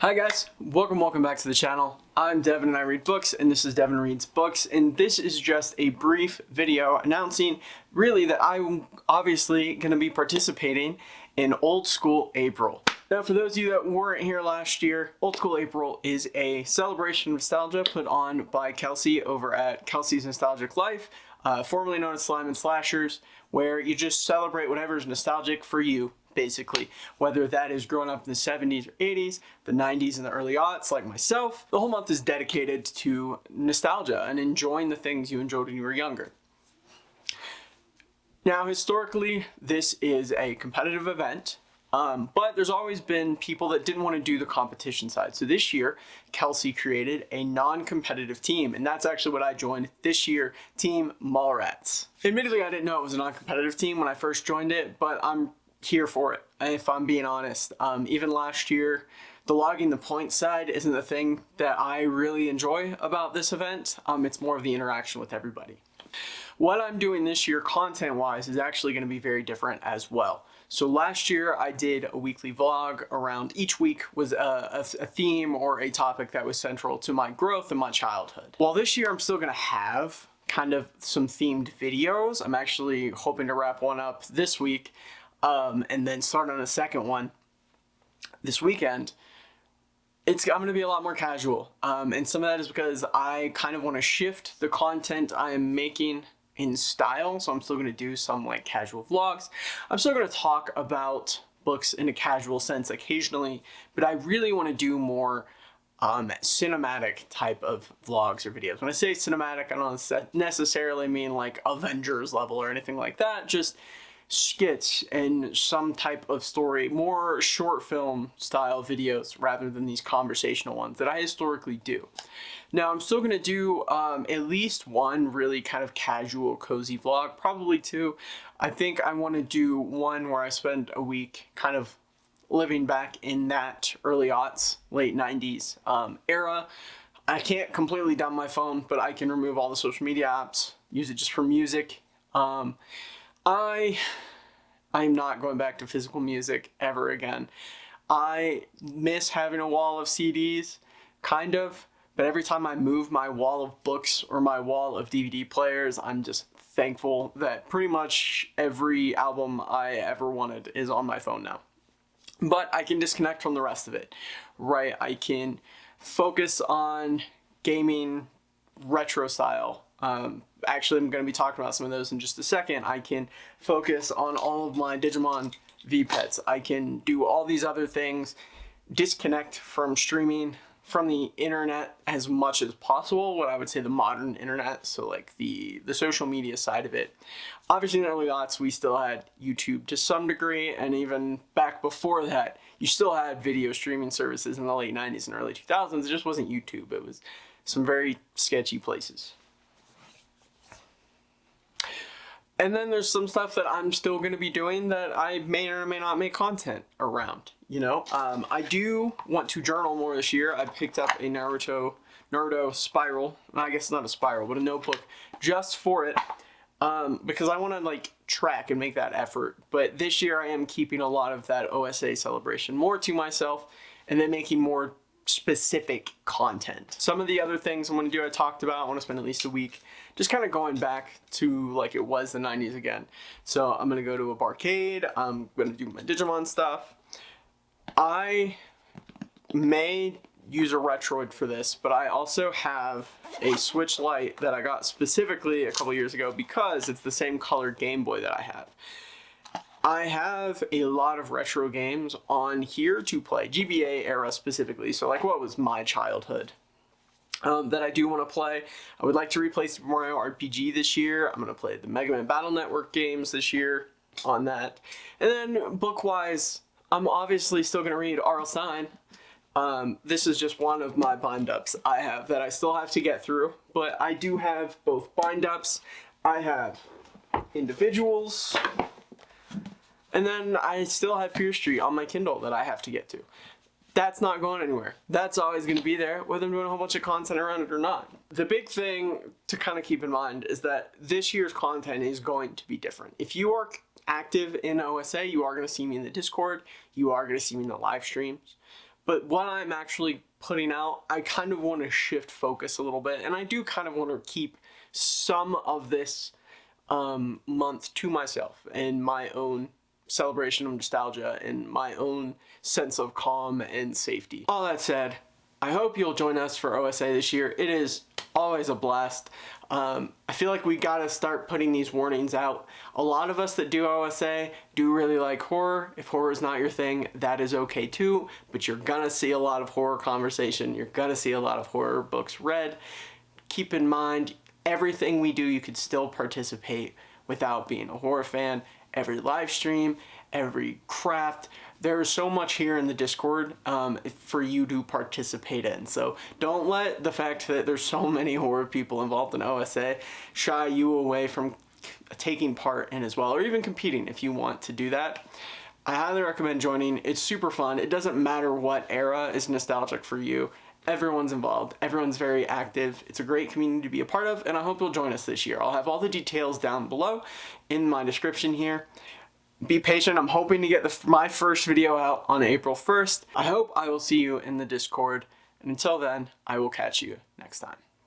Hi guys, welcome back to the channel. I'm Devin and I read books, and this is Devin Reads Books, and this is just a brief video announcing really that I'm obviously going to be participating in Old School April. Now for those of you that weren't here last year, Old School April is a celebration of nostalgia put on by Kelsi over at Kelsi's Nostalgic Life, formerly known as Slime and Slashers, where you just celebrate whatever is nostalgic for you. Basically, whether that is growing up in the 70s or 80s, the 90s and the early aughts like myself, the whole month is dedicated to nostalgia and enjoying the things you enjoyed when you were younger. Now, historically, this is a competitive event, but there's always been people that didn't want to do the competition side. So this year, Kelsi created a non-competitive team, and that's actually what I joined this year, Team Mallrats. Admittedly, I didn't know it was a non-competitive team when I first joined it, but I'm here for it, if I'm being honest. Even last year, the logging the points side isn't the thing that I really enjoy about this event. It's more of the interaction with everybody. What I'm doing this year content-wise is actually going to be very different as well. So last year I did a weekly vlog around each week was a theme or a topic that was central to my growth and my childhood. While this year I'm still going to have kind of some themed videos. I'm actually hoping to wrap one up this week. And then start on a second one this weekend. I'm going to be a lot more casual. And some of that is because I kind of want to shift the content I am making in style. So I'm still going to do some like casual vlogs. I'm still going to talk about books in a casual sense occasionally, but I really want to do more cinematic type of vlogs or videos. When I say cinematic, I don't necessarily mean like Avengers level or anything like that. Just skits and some type of story, more short film style videos rather than these conversational ones that I historically do. Now I'm still going to do at least one really kind of casual cozy vlog, probably two. I think I want to do one where I spend a week kind of living back in that early aughts, late 90s era. I can't completely dump my phone, but I can remove all the social media apps, use it just for music. I'm not going back to physical music ever again. I miss having a wall of CDs, kind of, but every time I move my wall of books or my wall of DVD players, I'm just thankful that pretty much every album I ever wanted is on my phone now. But I can disconnect from the rest of it, right? I can focus on gaming retro style. Actually, I'm going to be talking about some of those in just a second. I can focus on all of my Digimon V-Pets. I can do all these other things, disconnect from streaming, from the internet as much as possible, what I would say the modern internet, so like the social media side of it. Obviously in the early aughts, we still had YouTube to some degree, and even back before that, you still had video streaming services in the late 90s and early 2000s. It just wasn't YouTube. It was some very sketchy places. And then there's some stuff that I'm still going to be doing that I may or may not make content around, you know. I do want to journal more this year. I picked up a Naruto spiral. I guess it's not a spiral, but a notebook just for it, because I want to like track and make that effort. But this year I am keeping a lot of that OSA celebration more to myself and then making more specific content. Some of the other things I'm going to do, I talked about, I want to spend at least a week just kind of going back to like it was the 90s again. So I'm going to go to a barcade, I'm going to do my Digimon stuff. I may use a Retroid for this, but I also have a Switch Lite that I got specifically a couple years ago because it's the same color Game Boy that I have. I have a lot of retro games on here to play, GBA era specifically, so like what was my childhood, that I do want to play. I would like to replay Super Mario RPG this year. I'm going to play the Mega Man Battle Network games this year on that. And then book-wise, I'm obviously still going to read R.L. Stine. This is just one of my bind-ups I have that I still have to get through, but I do have both bind-ups. I have individuals. And then I still have Fear Street on my Kindle that I have to get to. That's not going anywhere. That's always going to be there, whether I'm doing a whole bunch of content around it or not. The big thing to kind of keep in mind is that this year's content is going to be different. If you are active in OSA, you are going to see me in the Discord. You are going to see me in the live streams. But what I'm actually putting out, I kind of want to shift focus a little bit, and I do kind of want to keep some of this month to myself and my own celebration of nostalgia and my own sense of calm and safety. All that said, I hope you'll join us for OSA this year. It is always a blast. I feel like we gotta start putting these warnings out. A lot of us that do OSA do really like horror. If horror is not your thing, that is okay too, but you're gonna see a lot of horror conversation. You're gonna see a lot of horror books read. Keep in mind, everything we do, you could still participate without being a horror fan. Every live stream, every craft, there's so much here in the Discord for you to participate in. So don't let the fact that there's so many horror people involved in OSA shy you away from taking part in as well, or even competing if you want to do that. I highly recommend joining. It's super fun. It doesn't matter what era is nostalgic for you. Everyone's involved. Everyone's very active. It's a great community to be a part of, and I hope you'll join us this year. I'll have all the details down below in my description here. Be patient. I'm hoping to get my first video out on April 1st. I hope I will see you in the Discord, and until then, I will catch you next time.